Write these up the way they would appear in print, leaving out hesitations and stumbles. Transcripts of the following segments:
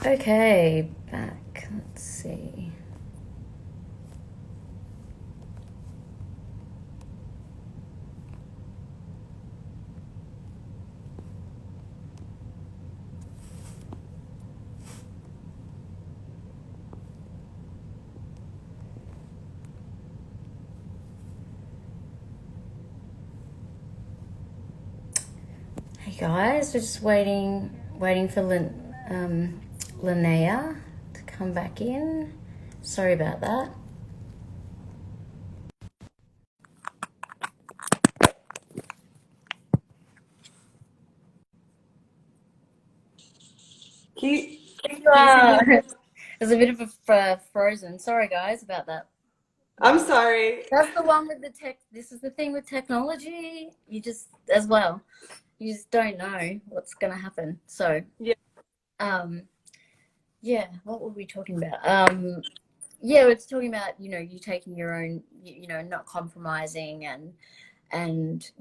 Okay, back. Let's see. Hey guys, we're just waiting for Linnéa to come back in. Sorry about that. Can you see me? There's a bit of a frozen. Sorry guys about that. I'm sorry. That's the one with the tech. This is the thing with technology. You just, as well, you just don't know what's gonna happen. So, Yeah. um, yeah, what were we talking about? Yeah, it's talking about, you taking your own, not compromising and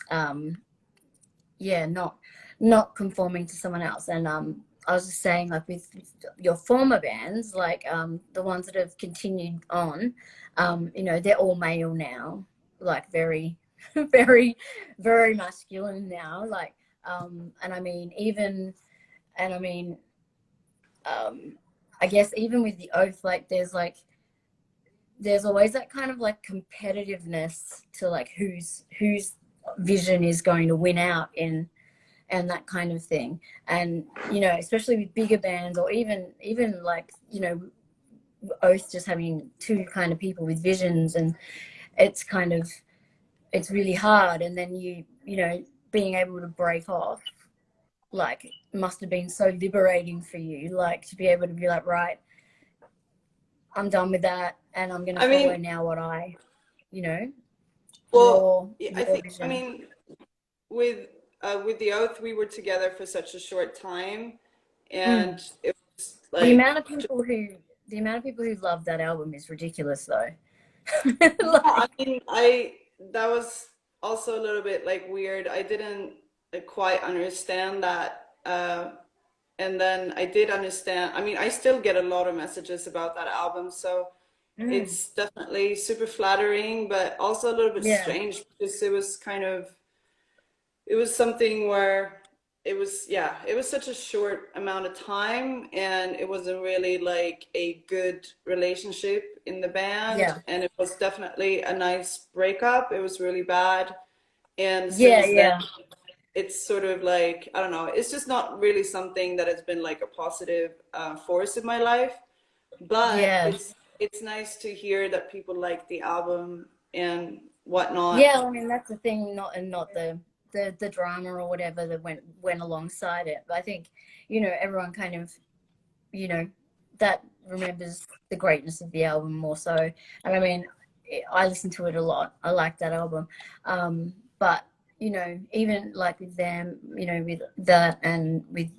um yeah, not conforming to someone else. And I was just saying, like, with your former bands, like the ones that have continued on, they're all male now, like very very very masculine now, like and I mean even and I mean I guess even with the oath, there's always that kind of like competitiveness to like whose vision is going to win out in, and that kind of thing. And especially with bigger bands, or even like oath just having two kind of people with visions, and it's kind of, it's really hard. And then being able to break off, like, must have been so liberating for you, like to be able to be like, right, I'm done with that, and I'm going to I follow mean, now what I, you know, well, yeah, I your think, I vision. mean, with with the Oath, we were together for such a short time, Mm. and it was The like, amount of people who the amount of people who love that album is ridiculous, though. yeah, I Like, mean, I that was also a little bit like weird. I didn't quite understand that. And then I did understand. I mean, I still get a lot of messages about that album, so mm, it's definitely super flattering, but also a little bit yeah, strange because it was kind of, it was something where it was, yeah, it was such a short amount of time, and it wasn't really like a good relationship in the band, yeah, and it was definitely a nice breakup. It was really bad. And yeah, since then, yeah, it's sort of like, I don't know, it's just not really something that has been like a positive force in my life. But yeah, it's nice to hear that people like the album and whatnot. yeah. I mean, that's the thing, not the drama or whatever that went alongside it. But I think everyone kind of you know that remembers the greatness of the album more so. And I mean, I listen to it a lot. I like that album. But even like with them, with that and with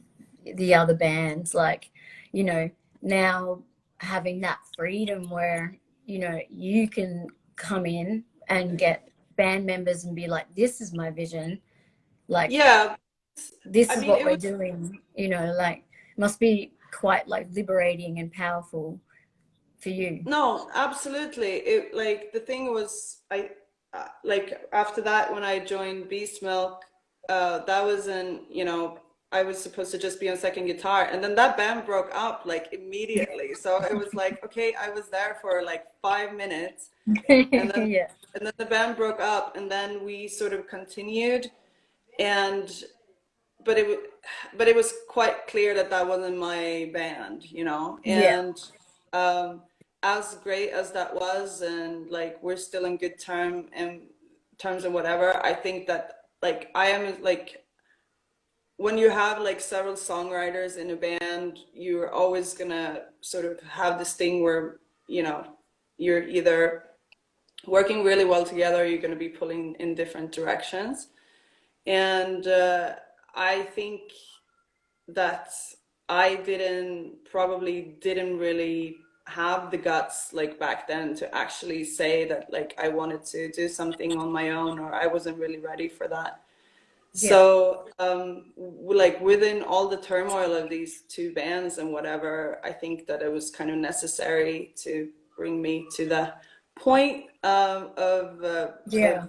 the other bands, like, you know, now having that freedom where, you can come in and get band members and be like, this is my vision. Like, Yeah, this I is mean, what it we're was, doing, like, must be quite like liberating and powerful for you. no, absolutely. It, like, the thing was, I like after that when I joined Beast Milk, that was in, I was supposed to just be on second guitar, and then that band broke up like immediately. So it was like, okay, I was there for like 5 minutes, and then Yeah, the band broke up, and then we sort of continued, and but but it was quite clear that that wasn't my band, yeah, and um, as great as that was, and like we're still in good terms and whatever. I think that like I am like, when you have like several songwriters in a band, you're always gonna sort of have this thing where you know you're either working really well together, or you're going to be pulling in different directions. And I think that I probably didn't really have the guts like back then to actually say that like I wanted to do something on my own, or I wasn't really ready for that. Yeah. So, like within all the turmoil of these two bands and whatever, I think that it was kind of necessary to bring me to the point of Yeah.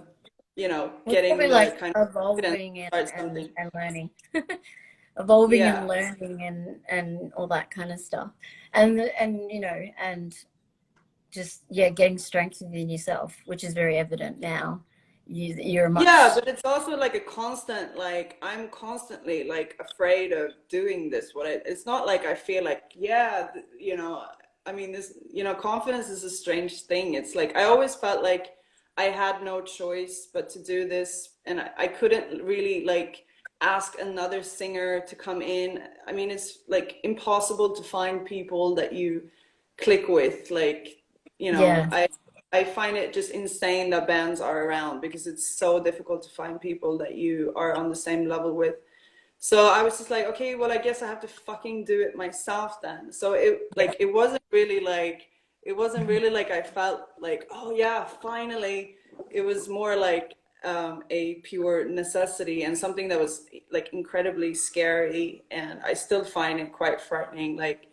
you know, Well, it's getting probably the like kind of confidence evolving to start something. and learning. Evolving and Yeah. learning and all that kind of stuff. And you know, and just yeah, getting strength within yourself, which is very evident now. You're a Yeah, much but it's also like a constant, like I'm constantly like afraid of doing this. It's not like I feel like, yeah, you know, I mean, this, you know, confidence is a strange thing. It's like I always felt like I had no choice but to do this, and I couldn't really like ask another singer to come in. I mean, it's like impossible to find people that you click with. Like, you know, yeah. I find it just insane that bands are around because it's so difficult to find people that you are on the same level with. So I was just like, okay, well, I guess I have to fucking do it myself then. So it wasn't really like I felt like, oh yeah, finally. It was more like a pure necessity and something that was like incredibly scary, and I still find it quite frightening. Like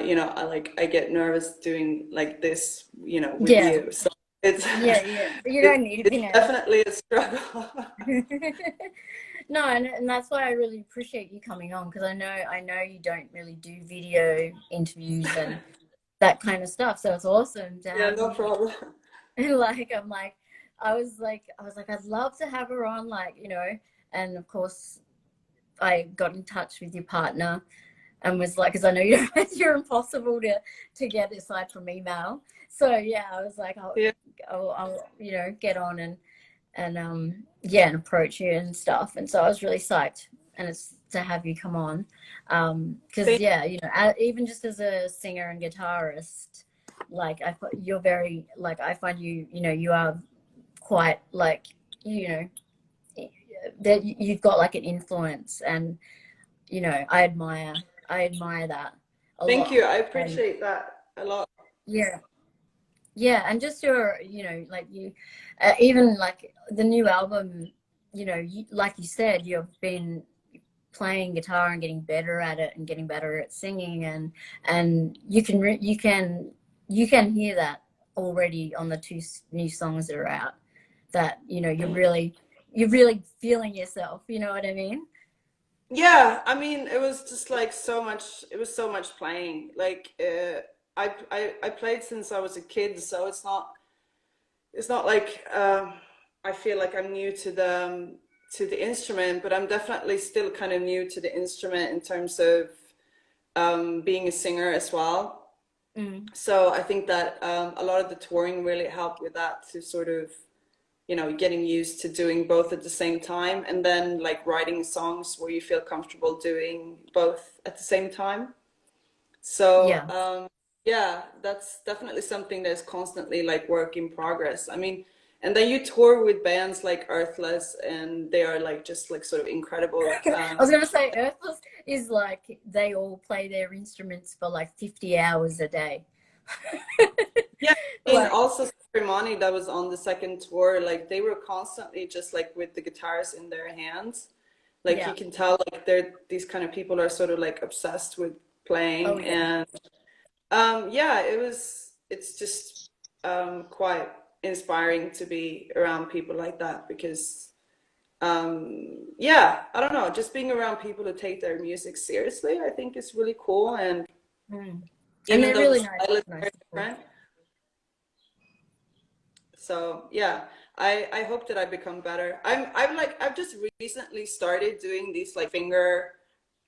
you know, I get nervous doing like this, you know, with Yeah. you. So it's Yeah, yeah. But you don't need to it's be nervous. definitely a struggle. No, and that's why I really appreciate you coming on, because I know you don't really do video interviews and that kind of stuff. So it's awesome to Yeah, have no you. problem. Like I'm like, I was like, I'd love to have her on, like, you know. And of course, I got in touch with your partner and was like, because I know you're you're impossible to get aside from email. So yeah, I was like, Yeah, I'll you know, get on and yeah, and approach you and stuff. And so I was really psyched, and it's to have you come on, because thank yeah, you know, even just as a singer and guitarist, like you're very, like, I find you, you know, you are quite like, you know, that you've got like an influence, and you know, I admire that a thank lot. you. I And appreciate that a lot. yeah, yeah, and just your, you know, like you, even like the new album, you know, like you said, you've been playing guitar and getting better at it and getting better at singing, and you can hear that already on the two new songs that are out, that you know, you're really feeling yourself, you know what I mean? Yeah, I mean, it was just like so much. It was so much playing. Like, I played since I was a kid, so it's not like I feel like I'm new to the instrument, but I'm definitely still kind of new to the instrument in terms of being a singer as well. Mm. So I think that a lot of the touring really helped with that, to sort of, you know, getting used to doing both at the same time, and then like writing songs where you feel comfortable doing both at the same time. So, Yeah. yeah, that's definitely something that's constantly like work in progress. I mean, and then you tour with bands like Earthless, and they are like just like sort of incredible. I was gonna say Earthless is like they all play their instruments for like 50 hours a day. Yeah, I mean, Like, also Money that was on the second tour, like they were constantly just like with the guitars in their hands. Like you yeah. can tell, like they're these kind of people are sort of like obsessed with Oh playing, yeah. and yeah, it's just quite inspiring to be around people like that because yeah, I don't know, just being around people who take their music seriously, I think is really cool. And Mm. And even they're though the really style is nice very people. different, so yeah, I hope that I become better. I've just recently started doing these like finger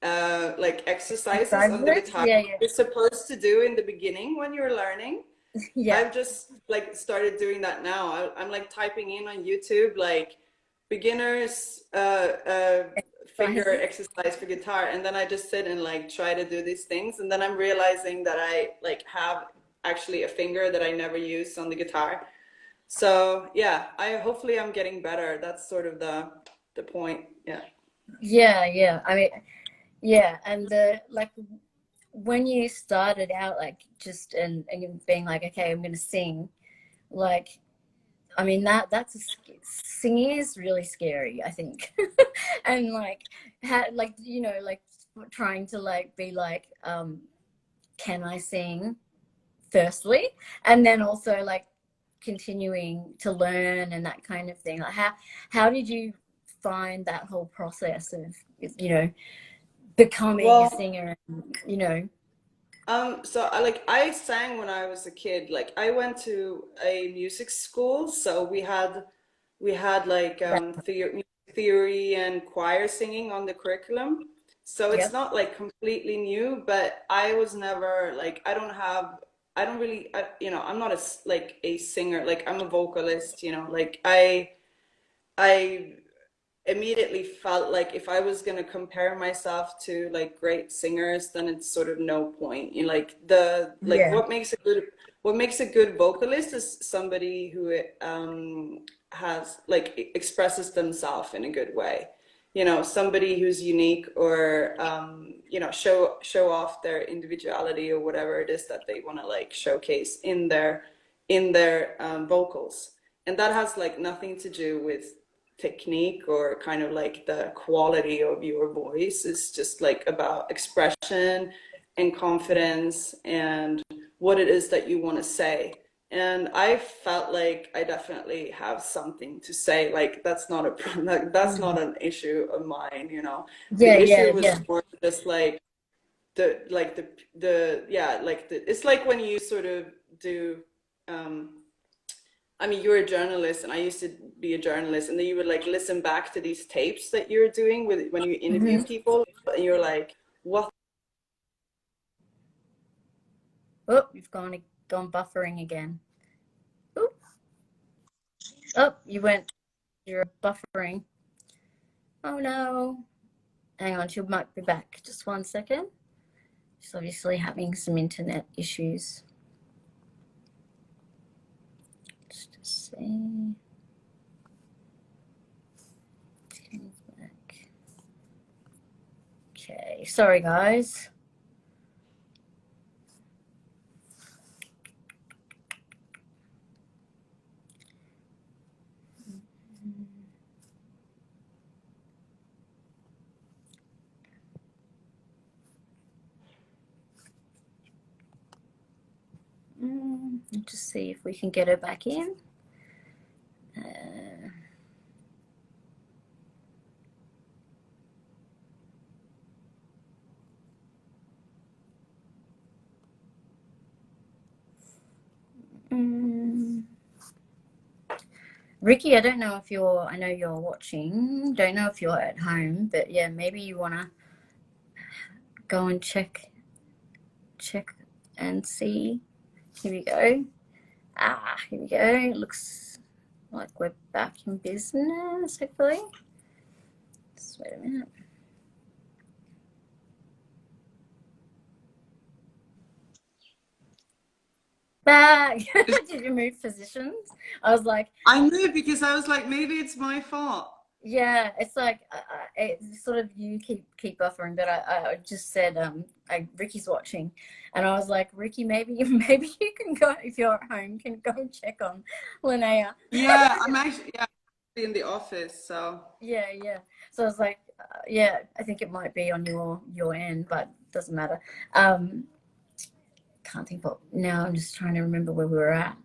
like exercises on the Graduates? guitar Yeah, yeah. you're supposed to do in the beginning when you're learning. Yeah. I've just like started doing that now. I'm like typing in on YouTube like beginners finger Exercises. exercise for guitar, and then I just sit and like try to do these things, and then I'm realizing that I like have actually a finger that I never used on the guitar. So yeah, I hopefully I'm getting better. That's sort of the point. Yeah. Yeah, yeah. I mean, yeah, and the like when you started out, like just and being like, okay, I'm gonna sing, like I mean, singing is really scary, I think. And like, like, you know, like trying to like be like, can I sing firstly? And then also like continuing to learn and that kind of thing. Like how did you find that whole process of, you know, becoming a Well, singer and, you know? so I sang when I was a kid. Like I went to a music school, so we had like That, music theory and choir singing on the curriculum. So it's yep. not like completely new, but I was never like I don't really I'm not like a singer. Like I'm a vocalist, like I immediately felt like if I was going to compare myself to like great singers, then it's sort of no point. Like Yeah. what makes a good vocalist is somebody who has like expresses themselves in a good way. Somebody who's unique or show off their individuality or whatever it is that they want to like showcase in their vocals. And that has like nothing to do with technique or kind of like the quality of your voice. Is just like about expression and confidence and what it is that you want to say. And I felt like I definitely have something to say. Like that's not an issue of mine. Yeah, The yeah, issue was yeah. more just like the yeah, like it's like when you sort of do I mean, you're a journalist, and I used to be a journalist, and then you would like listen back to these tapes that you're doing with when you interview Hmm. people, and you're like, what? Oh, you've gone buffering again. Oh, oh, you're buffering. Oh no. Hang on, she might be back. Just 1 second. She's obviously having some internet issues. Just to see. Back. Okay, sorry guys. Let's just see if we can get her back in. Ricky, I don't know if I know you're watching. Don't know if you're at home, but yeah, maybe you want to go and check and see. Here we go. Here we go. It looks like we're back in business, hopefully. Just wait a minute. Back. Did you move positions? I was like, I knew because I was like, maybe it's my fault. yeah, it's like it's sort of you keep buffering, but I just said Ricky's watching, and I was like, Ricky, maybe you can go if you're at home, can go and check on Linnéa. Yeah, I'm actually in the office, so Yeah. So I was like, yeah, I think it might be on your end, but doesn't matter. Can't think what now. I'm just trying to remember where we were at.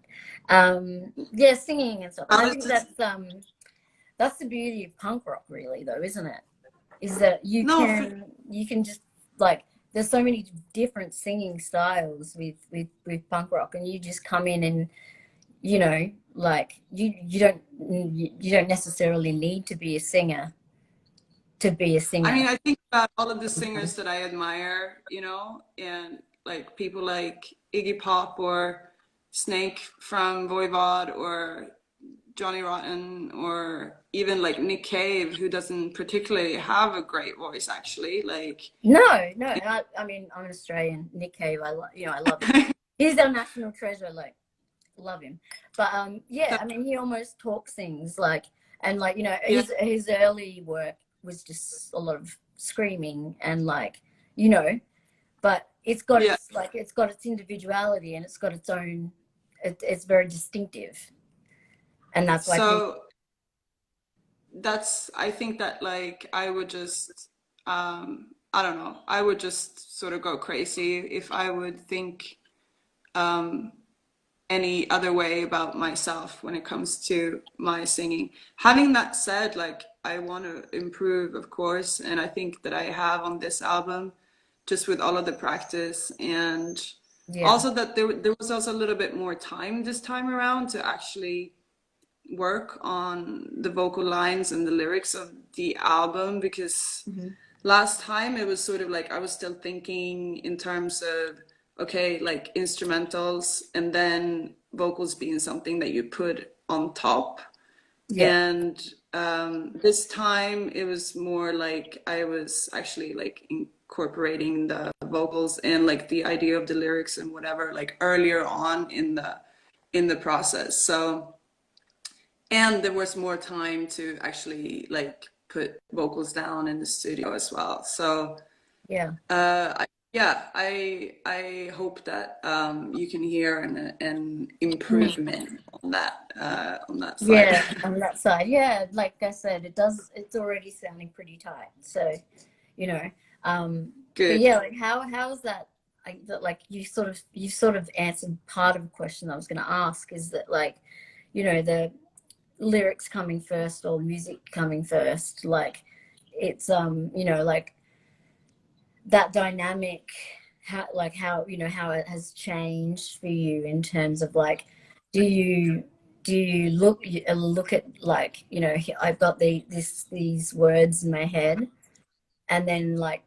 Yeah, singing and stuff, and I I was think just that's the beauty of punk rock, really, though, isn't it? Is that no. you can just like there's so many different singing styles with punk rock, and you just come in and like you don't necessarily need to be a singer to be a I singer. mean, I think about all of the singers that I admire, and like people like Iggy Pop or Snake from Voivod or Johnny Rotten or even like Nick Cave, who doesn't particularly have a great voice actually. Like, No, I mean, I'm Australian. Nick Cave, I love him. He's our national treasure. Like, love him. But yeah, I mean, he almost talk sings like, and like yeah, his early work was just a lot of screaming and like you know, but yeah. it's got its individuality and it's got its own. It's very distinctive. And that's why people, So I think that like I would just, I don't know, I would just sort of go crazy if I would think any other way about myself when it comes to my singing. Having that said, like I want to improve, of course, and I think that I have on this album, just with all of the practice, and yeah, also that there was also a little bit more time this time around to actually work on the vocal lines and the lyrics of the album, because hmm, last time it was sort of like I was still thinking in terms of, okay, like instrumentals and then vocals being something that you put on top. yeah, And this time it was more like I was actually like incorporating the vocals and like the idea of the lyrics and whatever, like earlier on in the process. So, and there was more time to actually like put vocals down in the studio as well. So yeah. yeah, I hope that you can hear an improvement on that side. Yeah, on that side. Yeah, like I said, it's already sounding pretty tight. So, you know, but Good. yeah, like how is that, like you sort of answered part of a question I was going to ask, is that like, the lyrics coming first or music coming first, like it's like that dynamic, how it has changed for you in terms of like, do you look at, like, I've got these words in my head, and then like,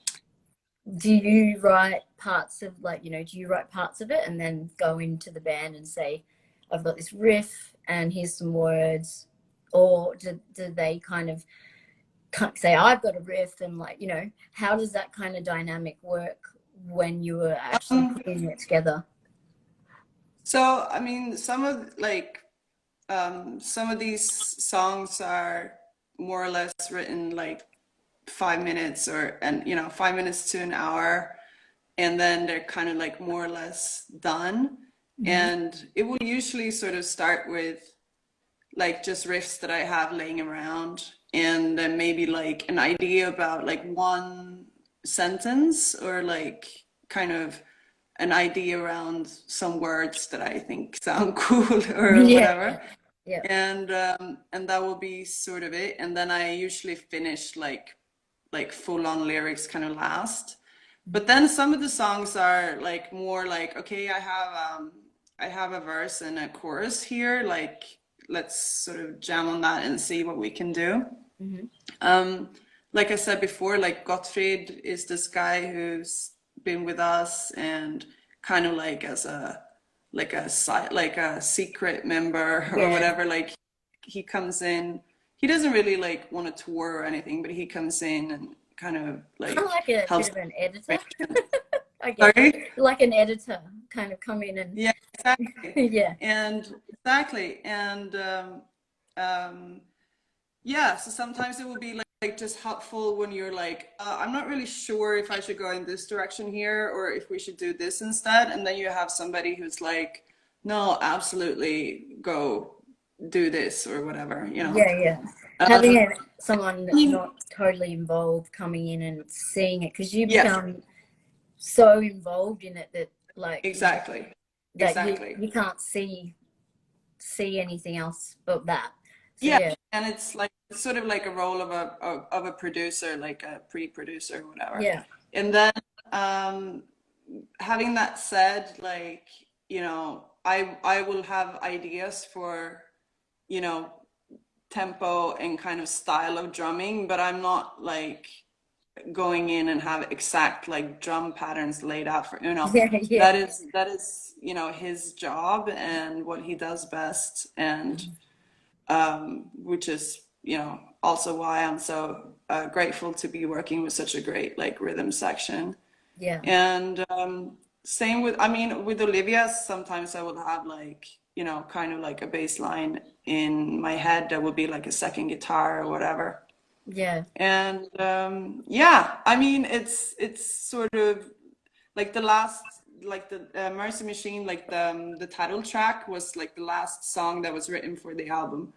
do you write parts of, like, do you write parts of it and then go into the band and say, I've got this riff and here's some words, or do they kind of say, I've got a riff, and like, how does that kind of dynamic work when you were actually putting it together? So I mean, some of these songs are more or less written like 5 minutes, or and 5 minutes to an hour, and then they're kind of like more or less done. Mm-hmm. And it will usually sort of start with like just riffs that I have laying around, and then maybe like an idea about like one sentence, or like kind of an idea around some words that I think sound cool or Yeah, whatever. yeah, And that will be sort of it. And then I usually finish like full on lyrics kind of last. But then some of the songs are like more like, okay, I have a verse and a chorus here, like let's sort of jam on that and see what we can do. mm-hmm. Um, like I said before, like Gottfried is this guy who's been with us and kind of like as a like a secret member or Yeah, whatever. Like he comes in, he doesn't really like want to tour or anything, but he comes in and kind of kind of like like a bit helps. of an editor. I guess, Sorry? like an editor, kind of come in and Yeah, exactly. yeah, And exactly. And um, yeah, so sometimes it will be like just helpful when you're like, I'm not really sure if I should go in this direction here or if we should do this instead. And then you have somebody who's like, no, absolutely go do this or whatever, you know. yeah, yeah. Having Um, someone I that's mean, not totally involved coming in and seeing it, because you yes, become so involved in it that, like, exactly. that Exactly. you can't see anything else but that. So Yeah, yeah, and it's like it's sort of like a role of a producer, like a pre-producer or whatever. yeah, And then um having that said, like, I will have ideas for, you know, tempo and kind of style of drumming, but I'm not like going in and have exact like drum patterns laid out for, yeah, yeah, that is, his job and what he does best. And which is, also why I'm so grateful to be working with such a great like rhythm section. yeah, And same with, I mean, with Olivia, sometimes I will have like, kind of like a bass line in my head that will be like a second guitar or whatever. yeah, And yeah, I mean, it's sort of like like the Mercy Machine, like the title track was like the last song that was written for the album.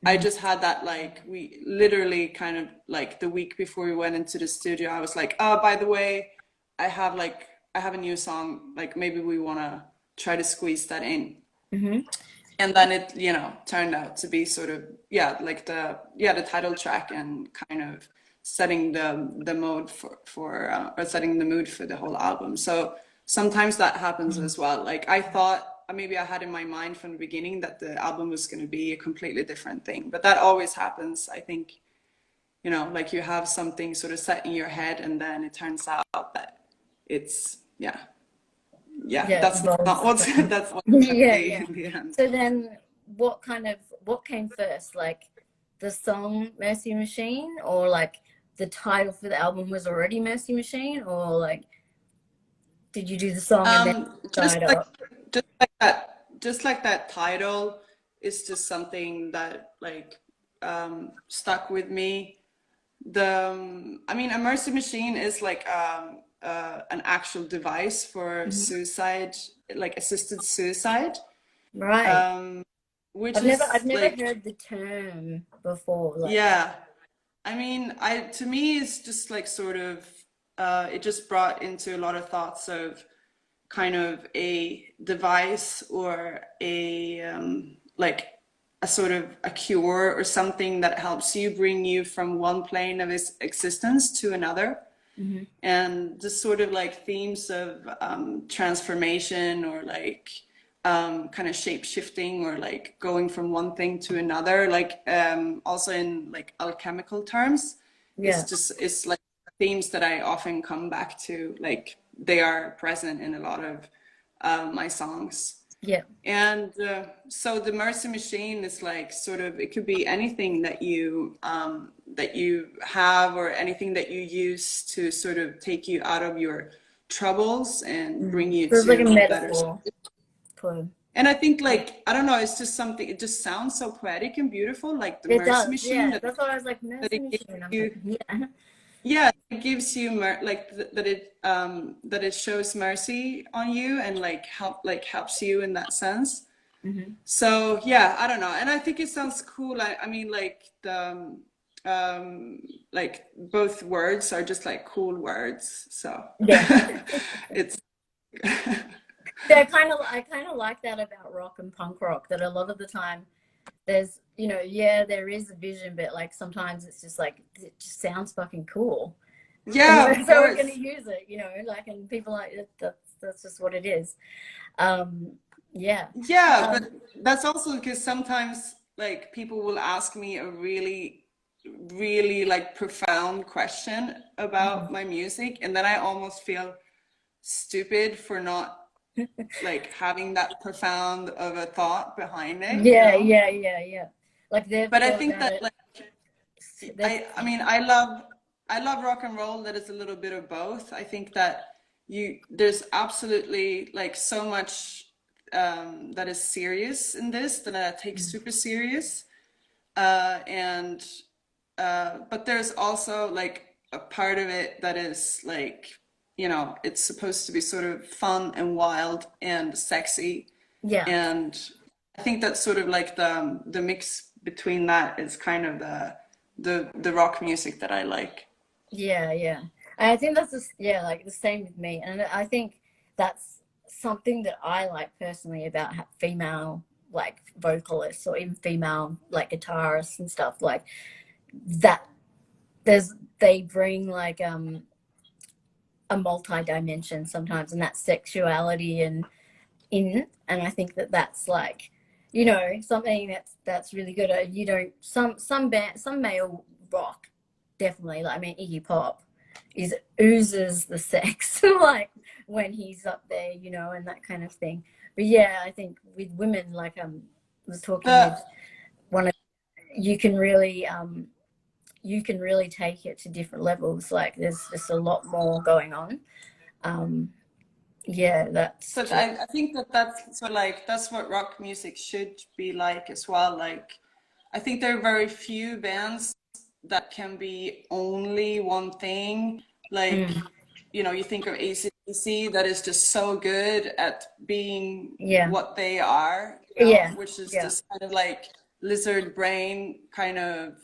I just had that, like, we literally kind of like the week before we went into the studio, I was like, oh, by the way, I have a new song, like maybe we want to try to squeeze that in. Mm-hmm. And then it, you know, turned out to be sort of, yeah, like the title track, and kind of setting the mode for or setting the mood for the whole album. So sometimes that happens as well. Like I thought maybe I had in my mind from the beginning that the album was going to be a completely different thing, but that always happens. I think, you know, like you have something sort of set in your head, and then it turns out that it's, Yeah, that's not what's that's what's yeah, be yeah. in the end. So then what came first? Like the song Mercy Machine, or like the title for the album was already Mercy Machine, or like did you do the song and then Just tied like up? just like that title is just something that like stuck with me. I mean, a Mercy Machine is like an actual device for Mhm. suicide, like assisted suicide, Right. which I've is never like, heard the term before. Like, yeah. I mean, to me, it's just like sort of, it just brought into a lot of thoughts of kind of a device or a like a sort of a cure or something that helps you bring you from one plane of existence to another. mm-hmm. And the sort of like themes of transformation, or like kind of shape shifting, or like going from one thing to another, like also in like alchemical terms, Yeah. it's like themes that I often come back to. Like they are present in a lot of my songs. Yeah. And so the Mercy Machine is like sort of, it could be anything that you have, or anything that you use to sort of take you out of your troubles and bring you So it's like a to a better metaphor state. for And I think, like, I don't know, it's just something, it just sounds so poetic and beautiful, like the it Mercy does. Machine, Yeah. that That's why I was like that Mercy it gives Machine. I'm you, thinking, yeah. yeah, it gives you that it shows mercy on you, and like helps you in that sense. Mm-hmm. So yeah, I don't know, and I think it sounds cool. I mean, like like both words are just like cool words. So Yeah. it's Yeah, I kind of like that about rock and punk rock, that a lot of the time there's, you know, yeah, there is a vision, but like sometimes it's just like it just sounds fucking cool. And yeah, of so we're gonna course. use it, you know, like, and people like it, that's just what it is. Um yeah. Yeah, Um but that's also because sometimes like people will ask me a really, really like profound question about my music, and then I almost feel stupid for not like having that profound of a thought behind it, you yeah, know? yeah, yeah, yeah. Like they've But I thought think about that it. like They've I mean I love rock and roll that is a little bit of both. I think that there's absolutely like so much that is serious in this, that I take super serious. And but there's also like a part of it that is like, you know, it's supposed to be sort of fun and wild and sexy. yeah. And I think that's sort of like the mix between that is kind of the rock music that I like. Yeah, yeah. And I think that's just, yeah, like the same with me. And I think that's something that I like personally about female like vocalists, or even female like guitarists and stuff, like that they bring like a multi-dimension sometimes, and that sexuality and and I think that that's like, you know, something that's really good. You don't, some male rock definitely, like, I mean, Iggy Pop is oozes the sex like when he's up there, you know, and that kind of thing. But yeah, I think with women, like was talking with The one of, you can really take it to different levels. Like there's just a lot more going on. um yeah, that's So I think that that's, so like that's what rock music should be like as well. Like I think there are very few bands that can be only one thing. Like mm, you know, you think of AC/DC that is just so good at being Yeah. what they are, you know, Yeah. which is Yeah. this kind of like lizard brain kind of,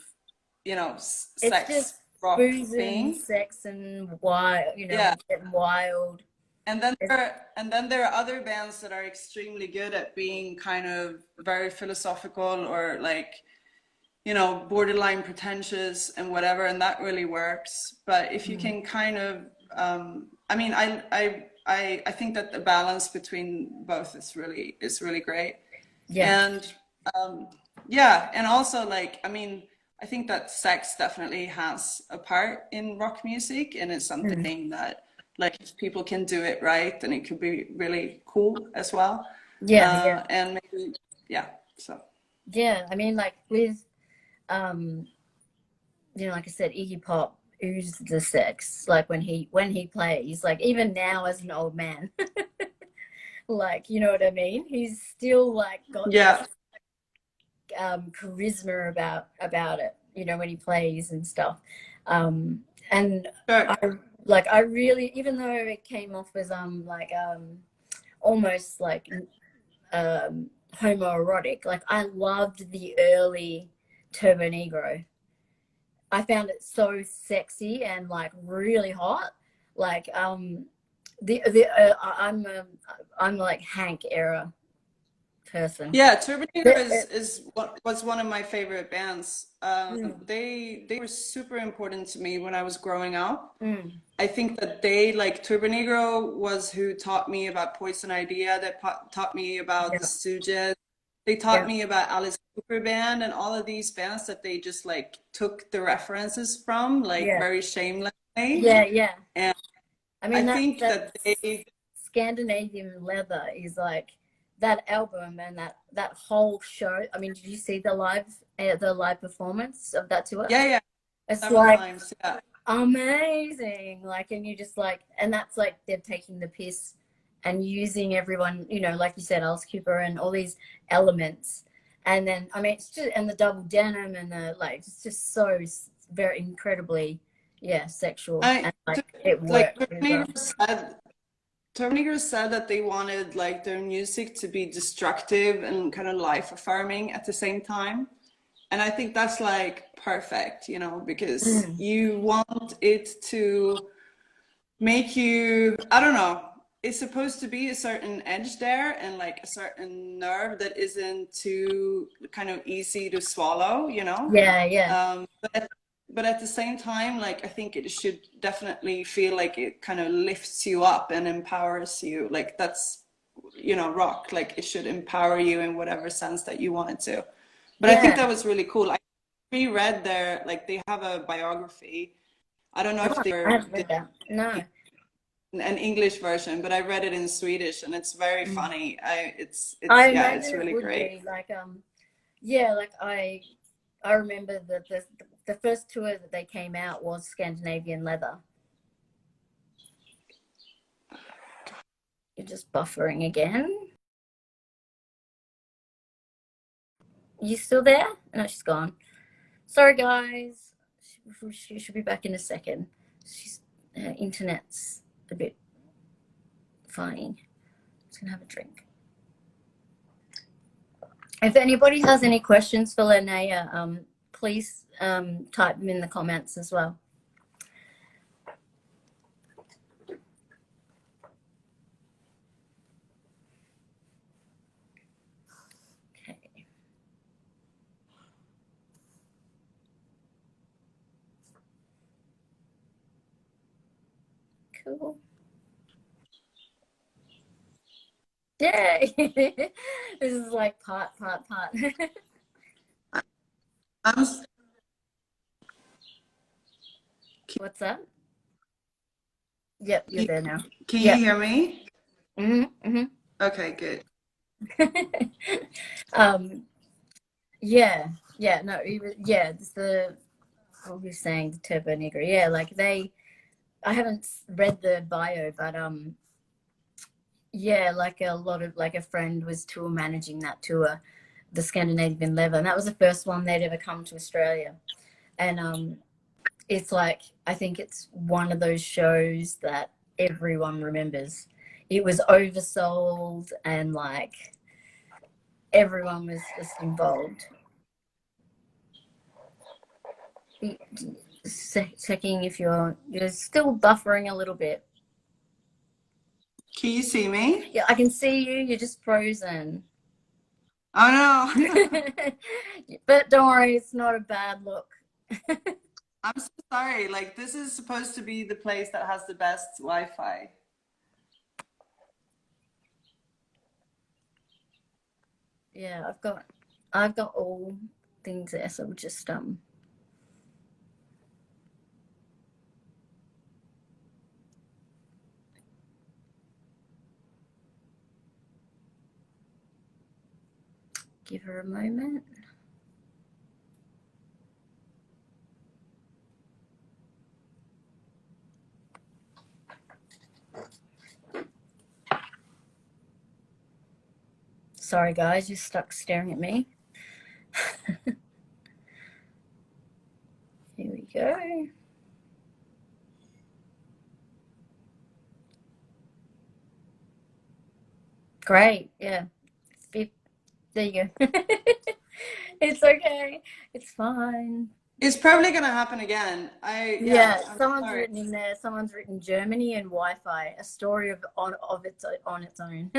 you know, It's sex just rock booze and thing. sex and wild, you know, Yeah. getting wild. And then there are other bands that are extremely good at being kind of very philosophical or like, you know, borderline pretentious and whatever, and that really works. But if you can kind of, I mean, I think that the balance between both is really great. Yeah. And yeah, and also like, I mean, I think that sex definitely has a part in rock music, and it's something that like if people can do it right, then it could be really cool as well. Yeah. Yeah. And maybe, yeah, so. Yeah. I mean, like with, um, you know, like I said, Iggy Pop oozed the sex. Like when he plays, like even now as an old man, like you know what I mean. He's still like got this Yeah. charisma about it. You know when he plays and stuff. And Sure. I really, even though it came off as like almost like homoerotic, like I loved the early Turbo Negro. I found it so sexy and like really hot. Like I'm like Hank era person. Yeah, Terminator The, was one of my favorite bands. mm, They were super important to me when I was growing up. mm, I think that they like Turbonegro was who taught me about Poison Idea, that taught me about the yeah, Stooges. They taught yeah, me about Alice Cooper Band and all of these bands that they just like took the references from like yeah, very shamelessly. yeah, yeah. And I I mean think that that they, Scandinavian Leather is like that album and that whole show. I mean, did you see the live performance of that tour? yeah, yeah, It's several like times. Yeah. amazing. Like, and you just like, and that's like they're taking the piss and using everyone, you know, like you said, Alice Cooper and all these elements. And then, I mean, it's just, and the double denim and the like, it's just so very incredibly, yeah, sexual. I And like, it like worked really well. Terminator said that they wanted like their music to be destructive and kind of life affirming at the same time. And I think that's like perfect, you know, because Mm. you want it to make you, I don't know, it's supposed to be a certain edge there and like a certain nerve that isn't too kind of easy to swallow, you know? Yeah, yeah. But at the same time, like I think it should definitely feel like it kind of lifts you up and empowers you. Like that's, you know, rock. Like it should empower you in whatever sense that you want it to. But I think Yeah. that was really cool. I reread their, like they have a biography. I don't know if Oh, they I were haven't read that. No. an English version, but I read it in Swedish and it's very Mm. funny. I Yeah, it's imagine it really would great. be like, yeah, like I remember that the first tour that they came out was Scandinavian Leather. You're just buffering again. You still there? No, she's gone. Sorry, guys. She should be back in a second. She's internet's a bit funny. Just gonna have a drink. If anybody has any questions for Linnéa, please type them in the comments as well. Okay. Cool. Yay! This is like part. I'm, What's that? Yep, you're there now. can you Yep. hear me? Mm-hmm. Okay, good. Yeah, yeah, no, yeah, it's the what we were saying, the Turbo Negro. Yeah, like I haven't read the bio, but yeah, like a lot of like a friend was tour managing that tour, the Scandinavian Leather, and that was the first one they'd ever come to Australia. And it's like I think it's one of those shows that everyone remembers. It was oversold and like everyone was just involved. Checking if you're still buffering a little bit. Can you see me? Yeah, I can see you. You're just frozen. Oh no. But don't worry, it's not a bad look. I'm so sorry. Like, this is supposed to be the place that has the best Wi-Fi. Yeah, I've got all things there, so we'll just give her a moment. Sorry guys, you're stuck staring at me. Here we go. Great, yeah. There you go. It's okay. It's fine. It's probably gonna happen again. Yeah, I'm someone's sorry. written in there. Someone's written Germany and Wi-Fi, a story of its own.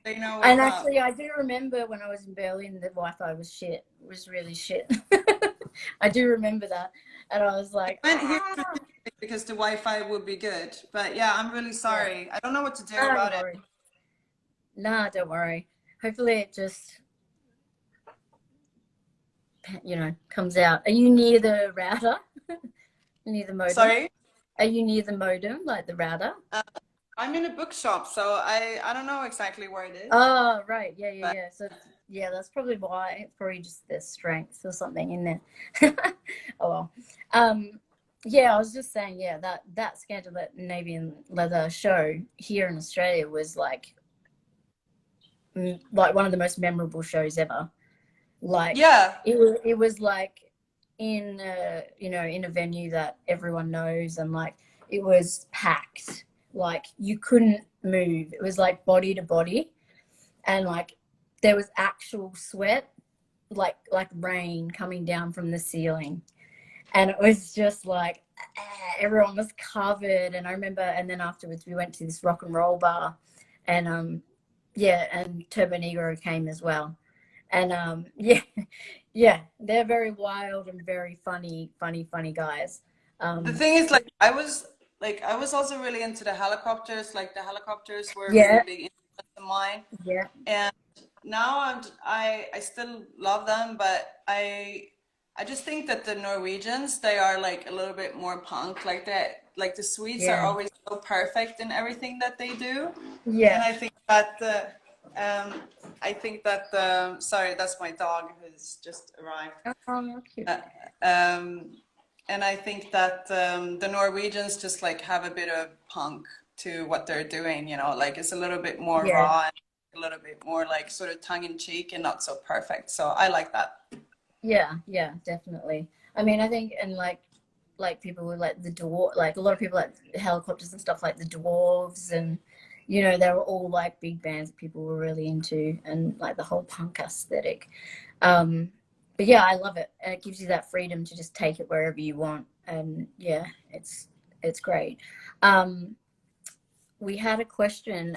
They know what's And up. actually, I do remember when I was in Berlin, the Wi-Fi was shit. It was really shit. I do remember that, and I was like, I went here because the Wi-Fi would be good. But yeah, I'm really yeah, sorry. I don't know what to do don't about it. worry. Nah, don't worry. Hopefully, it just comes out. Are you near the router? Near the modem? Sorry? Are you near the modem, like the router? I'm in a bookshop, so I don't know exactly where it is. Oh, right. Yeah, yeah, But yeah. So, yeah, that's probably why. It's probably just the strength or something in there. Oh, well. Yeah, I was just saying, yeah, that Scandinavian Leather show here in Australia was like one of the most memorable shows ever. Like yeah, it was like in in a venue that everyone knows, and like it was packed. Like you couldn't move. It was like body to body, and like there was actual sweat, like rain coming down from the ceiling, and it was just like everyone was covered. And I remember, and then afterwards we went to this rock and roll bar, and yeah, and Turbo Negro came as well, and yeah, yeah, they're very wild and very funny guys. the um thing is, I was also really into the helicopters. Like the helicopters were a really yeah, big influence of mine. yeah, And now I still love them, but I just think that the Norwegians, they are like a little bit more punk. Like that, like the Swedes are yeah, always so perfect in everything that they do. And yeah. um sorry, that's my dog who's just arrived. Oh, cute. Uh, um, and I think that the Norwegians just like have a bit of punk to what they're doing, you know, like it's a little bit more Yeah, raw and a little bit more like sort of tongue in cheek and not so perfect. So I like that. yeah, yeah, definitely. I mean, I think, and like people were like the dwarf, like a lot of people like helicopters and stuff, like the dwarves, and they were all like big bands that people were really into, and like the whole punk aesthetic. But yeah, I love it, and it gives you that freedom to just take it wherever you want, and yeah, it's great. um we had a question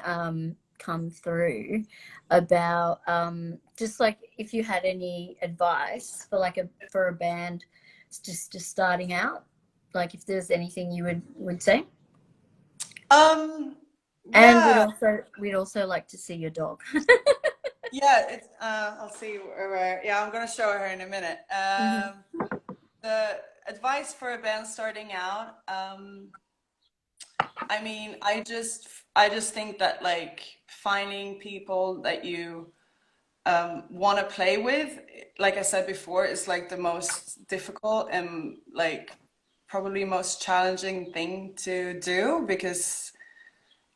come through about just like if you had any advice for like for a band just starting out, like if there's anything you would say. Um, And yeah, we'd also like to see your dog. yeah, it's I'll see where yeah, I'm gonna show her in a minute. Hmm. The advice for a band starting out, I mean, I just think that like finding people that you want to play with, like I said before, is like the most difficult and like probably most challenging thing to do because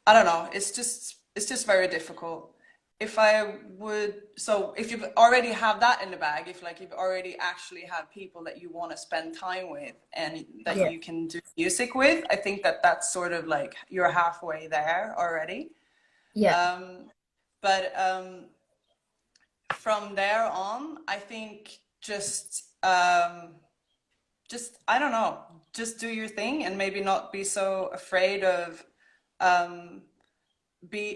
I don't know, it's just very difficult. if I would, so if you already have that in the bag, if like you've already actually have people that you want to spend time with and that Yeah. you can do music with, I think that that's sort of like you're halfway there already. Yeah. But from there on, I think just I don't know, just do your thing and maybe not be so afraid of um,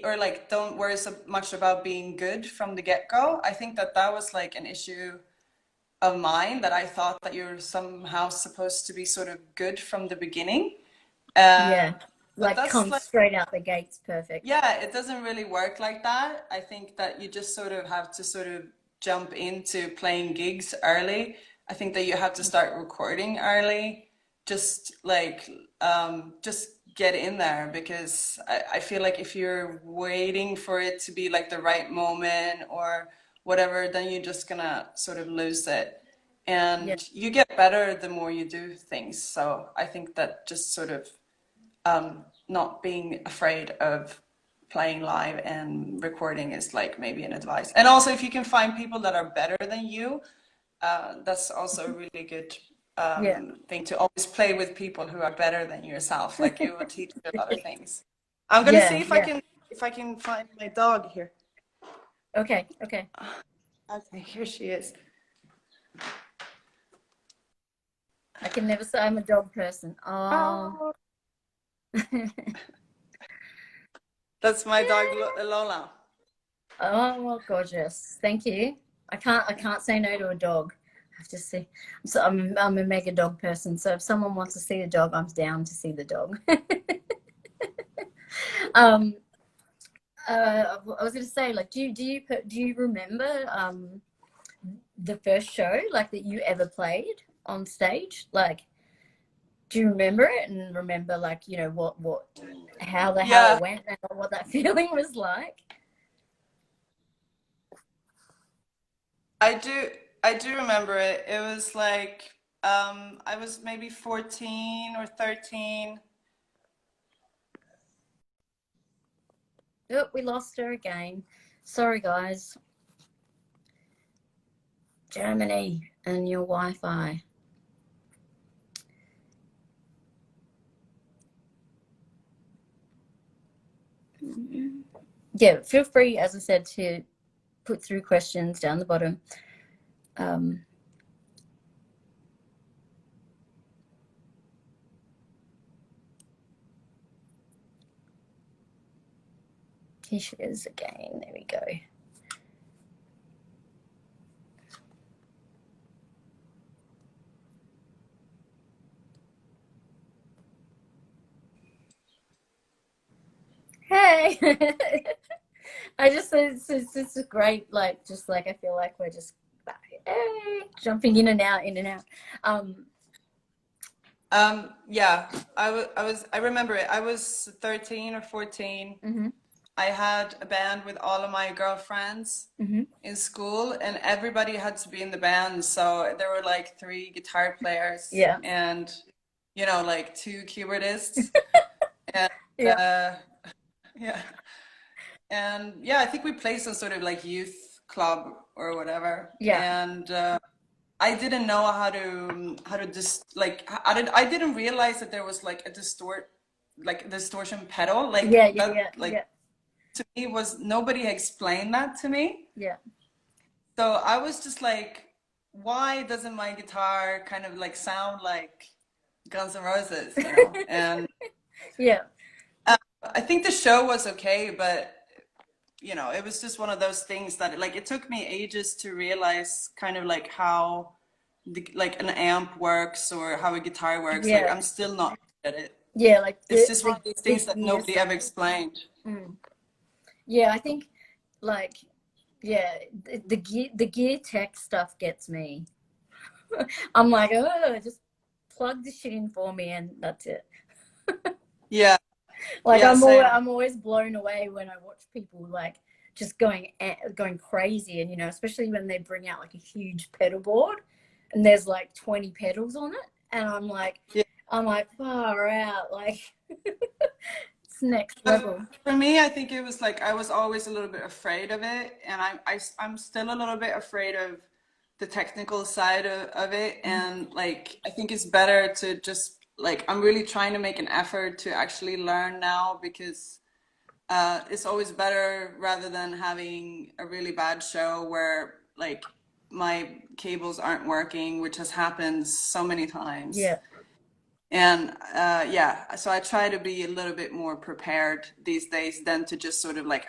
or like don't worry so much about being good from the get-go. I think that that was like an issue of mine, that I thought that you're somehow supposed to be sort of good from the beginning. Yeah. But Like that's come like, straight out the gates perfect. yeah, it doesn't really work like that. I think that you just sort of have to sort of jump into playing gigs early. I think that you have to start recording early. Just like, just get in there, because I feel like if you're waiting for it to be like the right moment or whatever, then you're just gonna sort of lose it. Yeah. And you get better the more you do things. So I think that just sort of not being afraid of playing live and recording is like maybe an advice. And also, if you can find people that are better than you, that's also a really good Yeah. thing, to always play with people who are better than yourself. Like you will teach you a lot of things. I'm gonna see Yeah. Yeah. if I can find my dog here. Okay. Okay. Okay, here she is. I can never say I'm a dog person. Oh. Oh, that's my dog Lola. Oh, gorgeous. Thank you. I can't say no to a dog. I have to see. So I'm a mega dog person. So if someone wants to see the dog, I'm down to see the dog. um I was gonna say, like, do you remember the first show like that you ever played on stage? Like, do you remember it and remember, like, you know, how Yeah, it went and what that feeling was like? I do. I do remember it. It was like I was maybe 14 or 13. Oh, we lost her again. Sorry, guys. Germany and your Wi-Fi. Yeah, feel free, as I said, to put through questions down the bottom. Here she is again. There we go. Hey. I just it's great, like, just like I feel like we're just jumping in and out, in and out. Yeah, I remember it. I was 13 or 14. Mm-hmm. I had a band with all of my girlfriends Mm-hmm. in school, and everybody had to be in the band. So there were like 3 guitar players Yeah. and, you know, like 2 keyboardists. And Yeah. yeah. And yeah, I think we played some sort of like youth club or whatever. Yeah. And I didn't know how to just like I didn't realize that there was like a distortion pedal like Yeah. Yeah. that, Yeah. like Yeah. to me was nobody explained that to me. Yeah. So I was just like, why doesn't my guitar kind of like sound like Guns N' Roses, you know? And Yeah. I think the show was okay, but you know, it was just one of those things that like it took me ages to realize kind of like how like an amp works or how a guitar works. Like Yeah. I'm still not good at it. Yeah. Like It's just one of these the things that gear nobody ever side. explained. Mm. Yeah, I think, like, yeah, the gear tech stuff gets me. I'm like, oh, just plug the shit in for me and that's it. Yeah, Like, yeah, same. I'm always blown away when I watch people like just going crazy, and, you know, especially when they bring out like a huge pedal board and there's like 20 pedals on it, and I'm like, Yeah. far out, like. It's next But level. for me, I think it was like I was always a little bit afraid of it, and I'm still a little bit afraid of the technical side of it. And like I think it's better to just like I'm really trying to make an effort to actually learn now, because it's always better rather than having a really bad show where like my cables aren't working, which has happened so many times. Yeah. And yeah, so I try to be a little bit more prepared these days than to just sort of like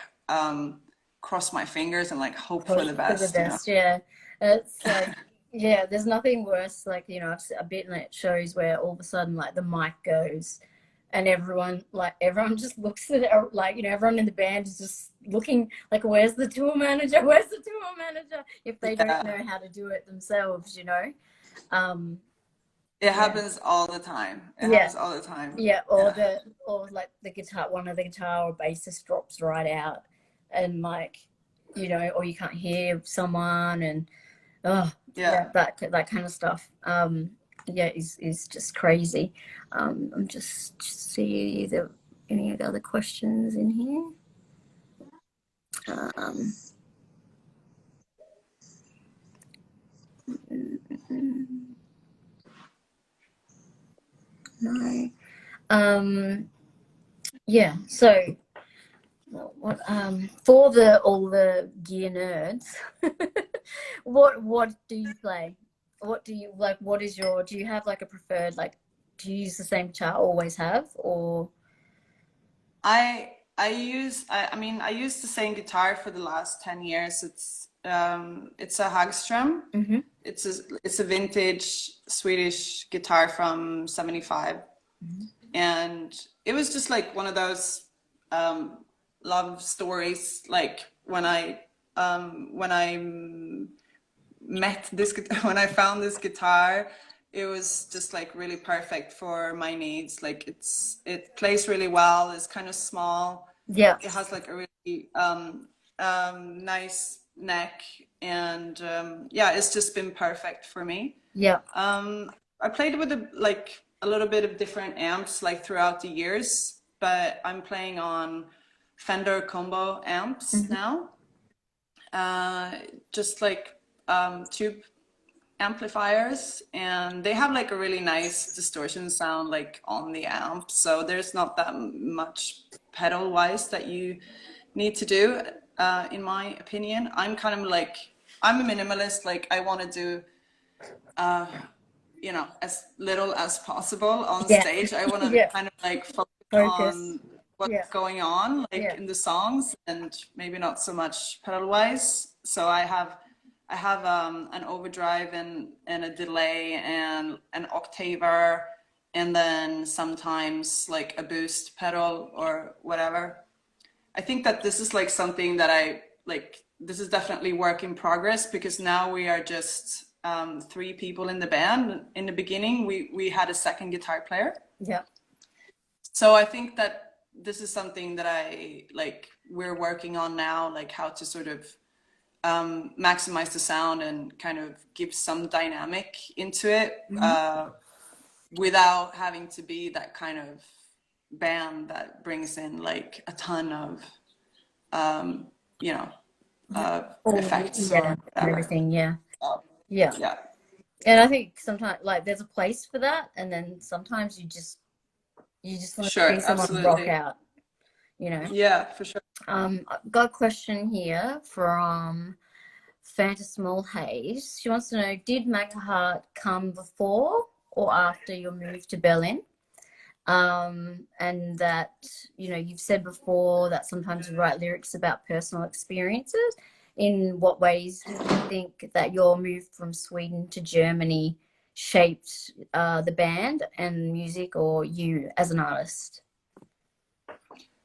cross my fingers and like hope for Hope the for the best, you know? best. Yeah. It's like, yeah, there's nothing worse. Like, I've been at shows where all of a sudden, like, the mic goes and everyone just looks at it, like, everyone in the band is just looking like, where's the tour manager? Where's the tour manager? If they don't Yeah, know how to do it themselves. Um, it yeah. happens all the time. It Yeah. happens all the time. Yeah, Yeah. or like the guitar, one of the guitar or bassist drops right out, and like, or you can't hear someone, and oh Yeah. yeah, that kind of stuff. Yeah, is just crazy. I'm just see if there any other questions in here. Um, no. Yeah. So what for the all the gear nerds, what do you play? What do you like? What is your? Do you have like a preferred, like? Do you use the same guitar, always have, or? I mean I used the same guitar for the last 10 years. It's a Hagström. Mm-hmm. It's a vintage Swedish guitar from 75. And it was just like one of those um, love stories. Like when I met this when I found this guitar, it was just like really perfect for my needs. Like it plays really well. It's kind of small. Yeah. It has like a really nice neck, and yeah, it's just been perfect for me. Yeah. I played with like a little bit of different amps like throughout the years, but I'm playing on Fender combo amps Mm-hmm. now. Just like tube amplifiers, and they have like a really nice distortion sound like on the amp. So there's not that much pedal wise that you need to do, in my opinion. I'm kind of like, I'm a minimalist. Like I want to do as little as possible on Yeah. stage. I want to Yeah. kind of like focus Focus. on what's Yeah. going on, like Yeah. in the songs, and maybe not so much pedal wise. So I have an overdrive and a delay and an octaver, and then sometimes like a boost pedal or whatever. I think that this is like something that I like. This is definitely work in progress, because now we are just three people in the band. In the beginning, we had a second guitar player. Yeah. So I think that this is something that we're working on now, like how to sort of maximize the sound and kind of give some dynamic into it, without having to be that kind of band that brings in like a ton of um, you know, effects Yeah, or and whatever. everything. Yeah. So, Yeah. yeah, And I think sometimes, like, there's a place for that, and then sometimes you just want to see sure, someone rock absolutely. out. You know. Yeah, for sure. I've got a question here from Phantasmal Haze. She wants to know, did Maggot Heart come before or after your move to Berlin? And that, you've said before that sometimes you write lyrics about personal experiences. In what ways do you think that your move from Sweden to Germany shaped the band and music, or you as an artist?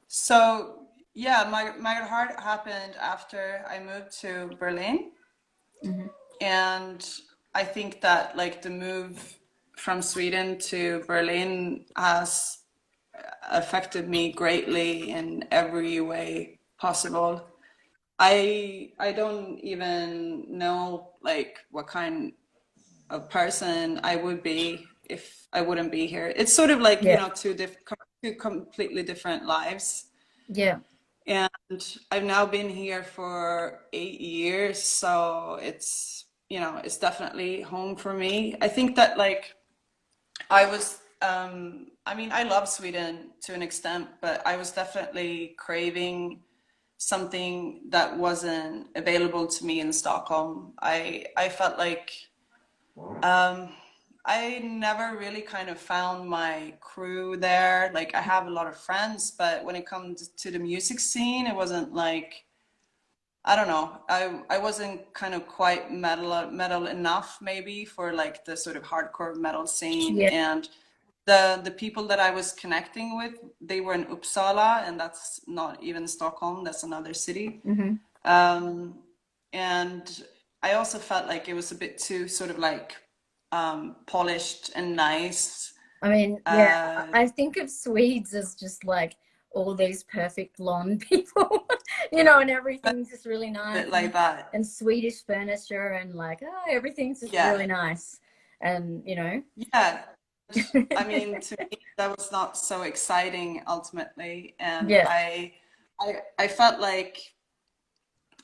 So yeah, my heart happened after I moved to Berlin, Mm-hmm. and I think that like the move from Sweden to Berlin has affected me greatly in every way possible. I don't even know like what kind of person I would be if I wouldn't be here. It's sort of like, Yeah. two different two completely different lives. Yeah. And I've now been here for 8 years, so it's, you know, it's definitely home for me. I think that like I was, I mean, I love Sweden to an extent, but I was definitely craving something that wasn't available to me in Stockholm. I felt like um, I never really kind of found my crew there. Like I have a lot of friends, but when it comes to the music scene, it wasn't like, I don't know. I wasn't kind of quite metal enough maybe for like the sort of hardcore metal scene. Yeah. And the people that I was connecting with, they were in Uppsala, and that's not even Stockholm, that's another city. Hmm. Um, and I also felt like it was a bit too sort of like polished and nice. I mean, yeah, Uh, I think of Swedes as just like all these perfect blonde people, you know, and but everything's just really a nice, bit like that. and Swedish furniture, and like, oh, everything's just Yeah. really nice. And, you know, Yeah. I mean, to me, that was not so exciting ultimately. And yeah, I felt like,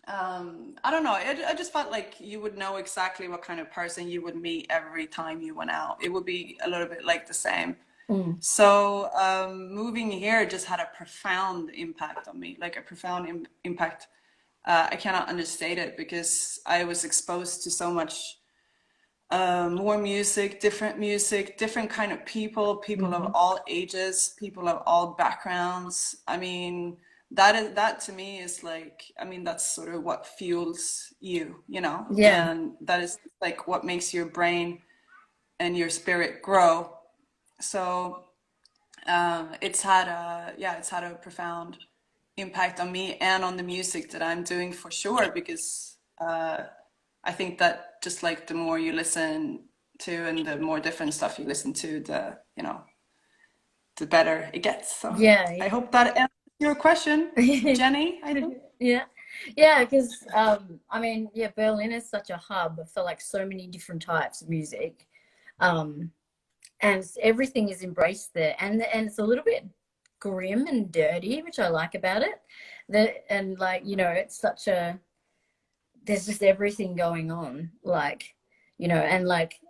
I don't know, I just felt like you would know exactly what kind of person you would meet every time you went out. It would be a little bit like the same. mm, So moving here just had a profound impact on me, like a profound impact. I cannot understate it because I was exposed to so much more music, different kind of people of hmm, all ages, people of all backgrounds. I mean, that to me is like, I mean, that's sort of what fuels you, you know, yeah, and that is like what makes your brain and your spirit grow. So it's had a profound impact on me and on the music that I'm doing for sure, because I think that just like the more you listen to and the more different stuff you listen to, the, you know, the better it gets. So yeah, I hope that answers your question, yeah. Jenny, I think. Yeah, yeah, because I mean, yeah, Berlin is such a hub for like so many different types of music, um, and everything is embraced there, and it's a little bit grim and dirty, which I like about it. And like, you know, it's such a, there's just everything going on, like, you know, and like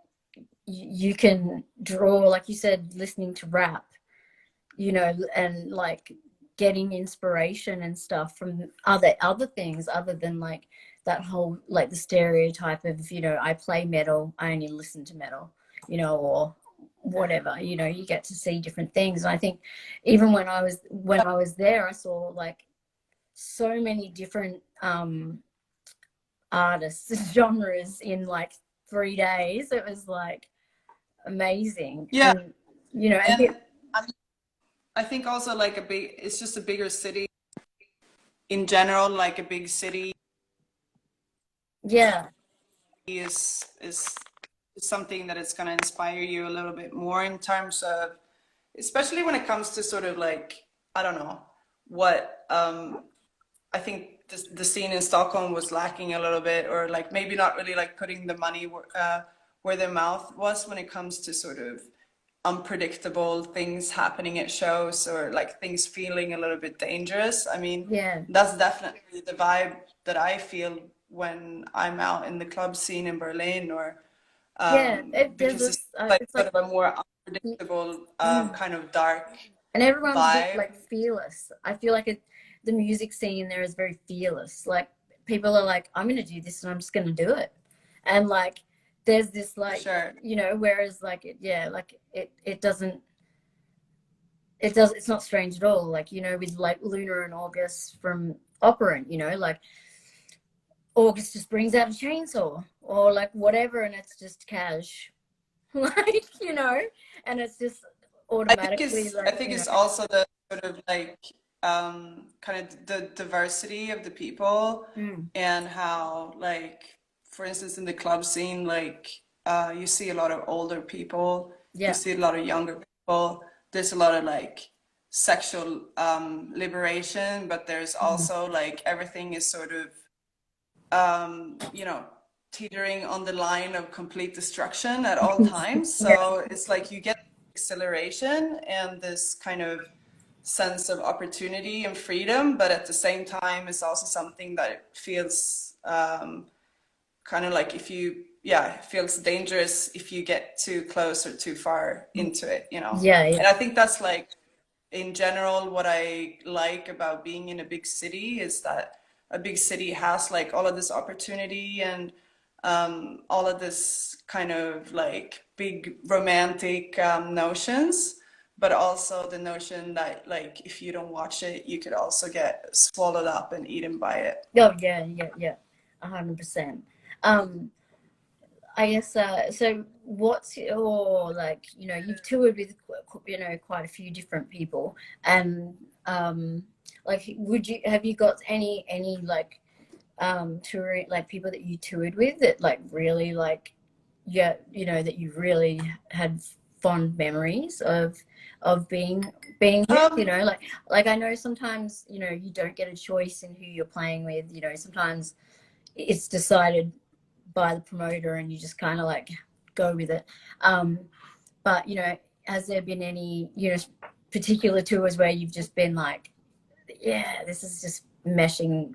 you can draw, like you said, listening to rap, you know, and like getting inspiration and stuff from other things other than like that whole, like the stereotype of, you know, I play metal, I only listen to metal, you know, or whatever, you know, you get to see different things. And I think even when I was there, I saw like so many different artists and genres in like 3 days. It was like amazing. Yeah, And, you know, and and I think also like it's just a bigger city in general, like a big city yeah, is something that it's going to inspire you a little bit more in terms of, especially when it comes to sort of like, I don't know, what I think the scene in Stockholm was lacking a little bit, or like maybe not really like putting the money where their mouth was when it comes to sort of unpredictable things happening at shows, or like things feeling a little bit dangerous. I mean, yeah. that's definitely the vibe that I feel when I'm out in the club scene in Berlin, or Yeah, there's because it's this. like It's sort like, of a more unpredictable mm, kind of dark and everyone's a bit vibe. like fearless. I feel like the music scene there is very fearless. Like people are like, I'm gonna do this and I'm just gonna do it, and like there's this For like, sure. you know, whereas like yeah, like it doesn't, it does, it's not strange at all. Like, you know, with like Luna and August from Operant, you know, like August just brings out a chainsaw or like whatever, and it's just cash, like, you know, and it's just automatically I like, think you know, it's also the sort of like kind of the diversity of the people, mm, and how like, for instance, in the club scene, like you see a lot of older people, you yeah, see a lot of younger people. There's a lot of like sexual liberation, but there's mm, also like everything is sort of you know, teetering on the line of complete destruction at all times. yeah, So it's like you get acceleration and this kind of sense of opportunity and freedom, but at the same time, it's also something that feels kind of like if you, yeah, it feels dangerous if you get too close or too far into it, you know? Yeah, And yeah. I think that's like, in general, what I like about being in a big city is that a big city has like all of this opportunity and all of this kind of like big romantic notions, but also the notion that like if you don't watch it, you could also get swallowed up and eaten by it. Oh, yeah, yeah, yeah. 100%. Um, I guess, so what's your, like, you know, you've toured with, you know, quite a few different people, and like, have you got any like touring, like people that you toured with that like really like, yeah, you know, that you really had fond memories of being with, you Um, know, like I know sometimes, you know, you don't get a choice in who you're playing with, you know, sometimes it's decided by the promoter and you just kind of like go with it. Um, but you know, has there been any, you know, particular tours where you've just been like, yeah, this is just meshing,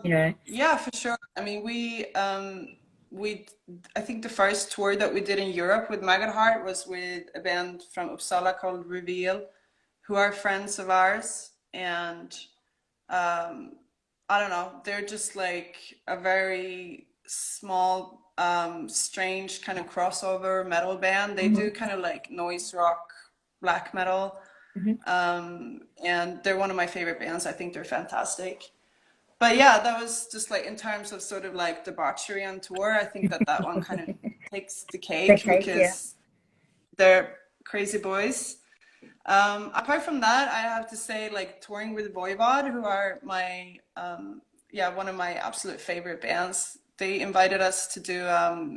you know? yeah, for sure. I mean, we, I think the first tour that we did in Europe with Maggot Heart was with a band from Uppsala called Reveal, who are friends of ours. And I don't know, they're just like a very small, strange kind of crossover metal band. They do Mm-hmm. kind of like noise rock, black metal. Mm-hmm. And they're one of my favorite bands. I think they're fantastic. But yeah, that was just like in terms of sort of like debauchery on tour, I think that that one kind of takes the The cake cake, yeah. because they're crazy boys. Apart from that, I have to say like touring with Voivod, who are my yeah, one of my absolute favorite bands. They invited us to do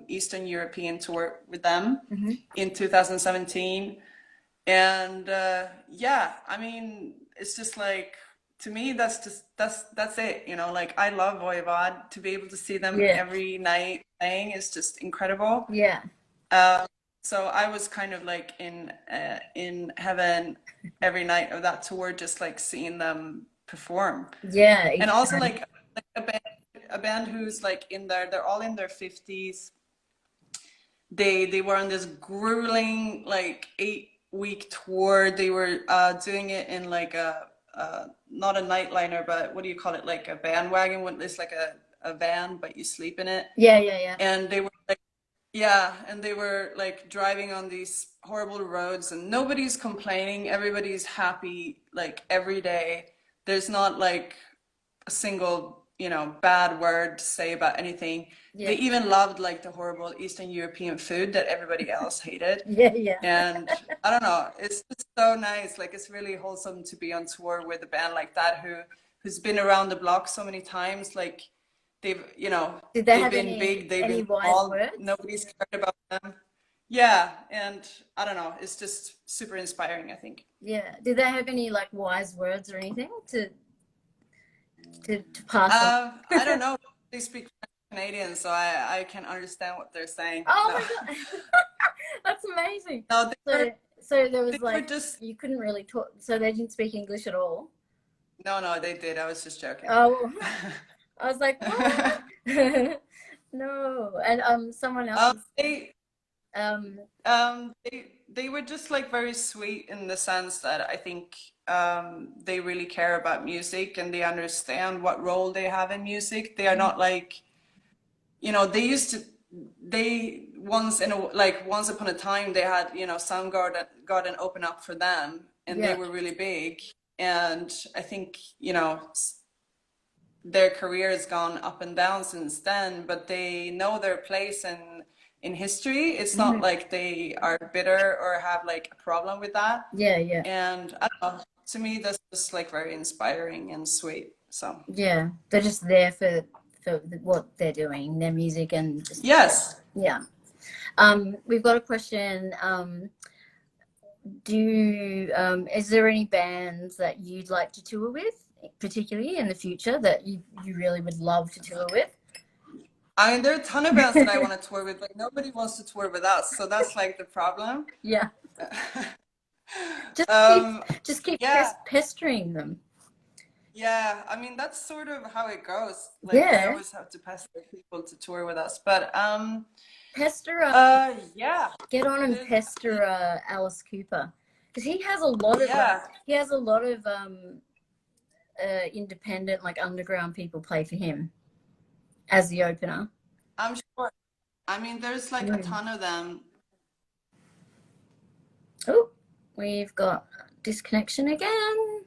Eastern European tour with them Mm-hmm. in 2017. And yeah, I mean, it's just like to me, that's just that's it. You know, like I love Voivod. To be able to see them Yeah, every night playing is just incredible. yeah, Um, so I was kind of like in heaven every night of that tour, just like seeing them perform. yeah, And each also time. like a band who's like in their, they're all in their 50s. They were on this grueling like 8 week tour. They were doing it in like a not a nightliner, but what do you call it? Like a bandwagon. When it's like a van, but you sleep in it. Yeah, yeah, yeah. And they were like, yeah, and they were like driving on these horrible roads, and nobody's complaining. Everybody's happy like every day. There's not like a single, you know, bad word to say about anything. They Yeah, even loved like the horrible Eastern European food that everybody else hated. yeah, yeah. And I don't know, it's just so nice. Like it's really wholesome to be on tour with a band like that who's been around the block so many times. Like they've, you know, Did they they've have been big, they've any been wise small, words? nobody's cared about them. Yeah, and I don't know, it's just super inspiring, I think. Yeah. Did they have any like wise words or anything to pass on? I don't know. They speak Canadian, so I can understand what they're saying. Oh No, my God. That's amazing. no, So there was they were like, just you couldn't really talk, so they didn't speak English at all. no, no, they did. I was just joking. Oh, I was like, what? No. And someone else was They um they were just like very sweet in the sense that I think they really care about music and they understand what role they have in music. They are not like, you know, they used to, they once in a like once upon a time they had, you know, Soundgarden open up for them and they yeah. were really big. And I think, you know, their career has gone up and down since then, but they know their place in history. It's not Mhm. like they are bitter or have like a problem with that. Yeah, yeah. And I don't know, to me, that's just like very inspiring and sweet. So, Yeah. They're just there for what they're doing, their music and just yes. yeah. We've got a question. Is there any bands that you'd like to tour with, particularly in the future, that you really would love to tour with? I mean, there are a ton of bands that I want to tour with, but nobody wants to tour with us. So that's like the problem. Yeah. Just keep, Um, just keep yeah, pestering them. yeah. I mean, that's sort of how it goes. Like we Yeah, always have to pester people to tour with us. But pester. yeah. Get on and There's, pester Alice Cooper, because he has a lot of yeah, independent, like underground people play for him as the opener. I'm sure. I mean, there's like a Mm. ton of them. Oh, we've got disconnection again.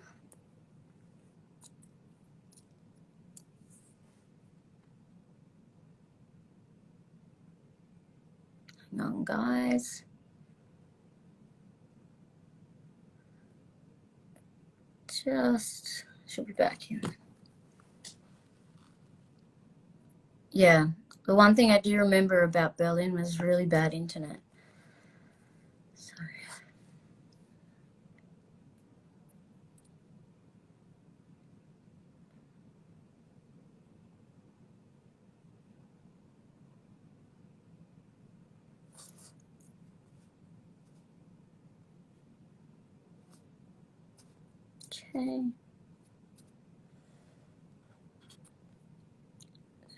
Hang on, guys. Just should be back here. Yeah, the one thing I do remember about Berlin was really bad internet. So. Okay.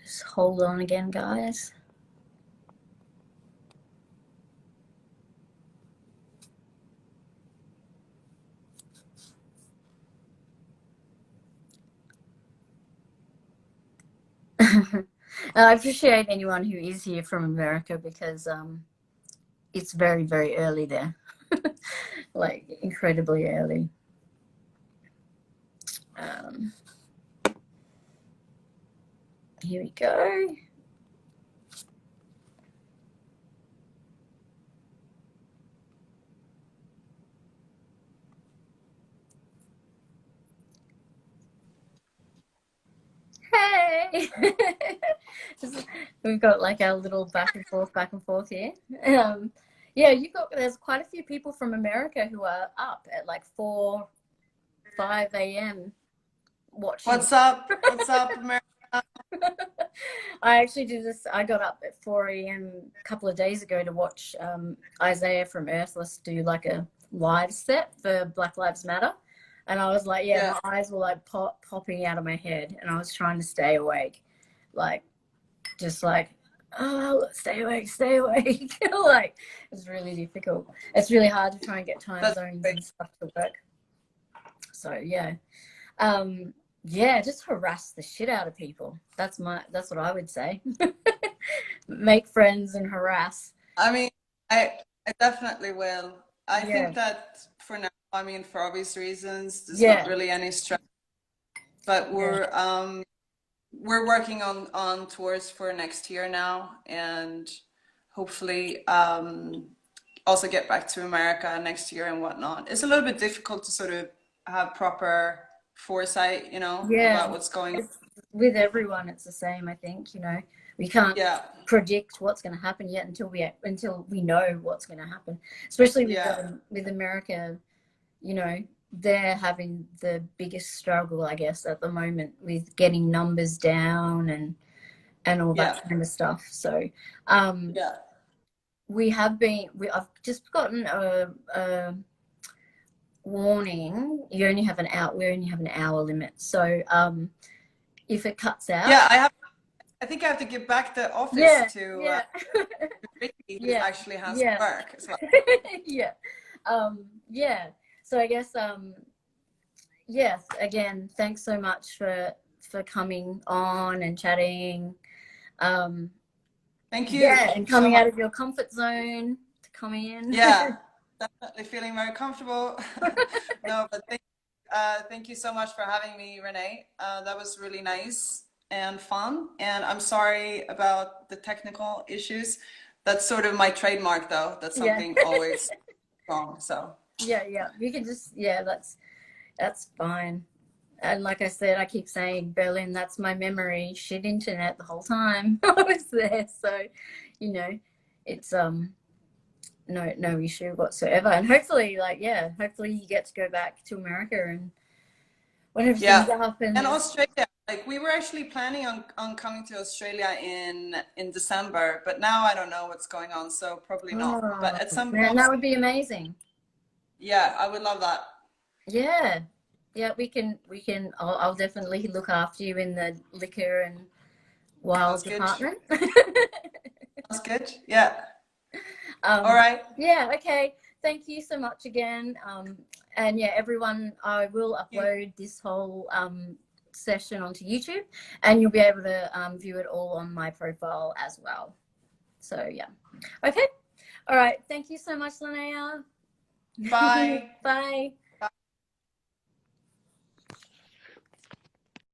Just hold on again, guys. I appreciate anyone who is here from America, because it's very, very early there. Like incredibly early. Here we go. Hey. We've got like our little back and forth here. Yeah, there's quite a few people from America who are up at like 4, 5 a.m. watching. What's up? What's up, America? I actually did this. I got up at 4 a.m. a couple of days ago to watch Isaiah from Earthless do like a live set for Black Lives Matter. And I was like, yeah, Yeah. my eyes were like popping out of my head. And I was trying to stay awake. Like, just like, oh, stay awake, stay awake. Like, it's really difficult. It's really hard to try and get time zones and stuff to work. So, yeah. Yeah, just harass the shit out of people. That's what I would say. Make friends and harass. I mean, I definitely will. I Yeah. think that for now, I mean, for obvious reasons, there's Yeah. not really any stress. But we're working on tours for next year now, and hopefully also get back to America next year and whatnot. It's a little bit difficult to sort of have proper foresight, you know, about what's going on. With everyone, it's the same. I think, you know, we can't Yeah, predict what's going to happen yet until we know what's going to happen. Especially with yeah, with America, you know, they're having the biggest struggle, I guess, at the moment with getting numbers down and all that yeah, kind of stuff. So, yeah. I've just gotten a warning. We only have an hour limit. So, if it cuts out, Yeah, I think I have to give back the office to Ricky, who yeah, actually has to yeah, work as well. yeah, yeah. So I guess, yes. Again, thanks so much for coming on and chatting. Thank you Yeah, and so coming much. out of your comfort zone to come in. Yeah, definitely feeling very comfortable. No, but thank you so much for having me, Renee. That was really nice and fun. And I'm sorry about the technical issues. That's sort of my trademark, though. That's Yeah. something always wrong. So Yeah. You can just, that's fine. And like I said, I keep saying Berlin, that's my memory. Shit internet the whole time I was there. So, you know, it's no issue whatsoever. And hopefully, hopefully you get to go back to America and when everything's yeah, up and and Australia. Like we were actually planning on coming to Australia in December, but now I don't know what's going on, so probably not. But oh at some man, point, that would be amazing. Yeah, I would love that. Yeah. Yeah, I'll definitely look after you in the liquor and wild That's good. department. That's good. Yeah. Um, All right. yeah, okay. Thank you so much again. And yeah, everyone, I will upload this whole session onto YouTube, and you'll be able to view it all on my profile as well. So yeah. Okay. All right. Thank you so much, Linnéa. Bye. Bye.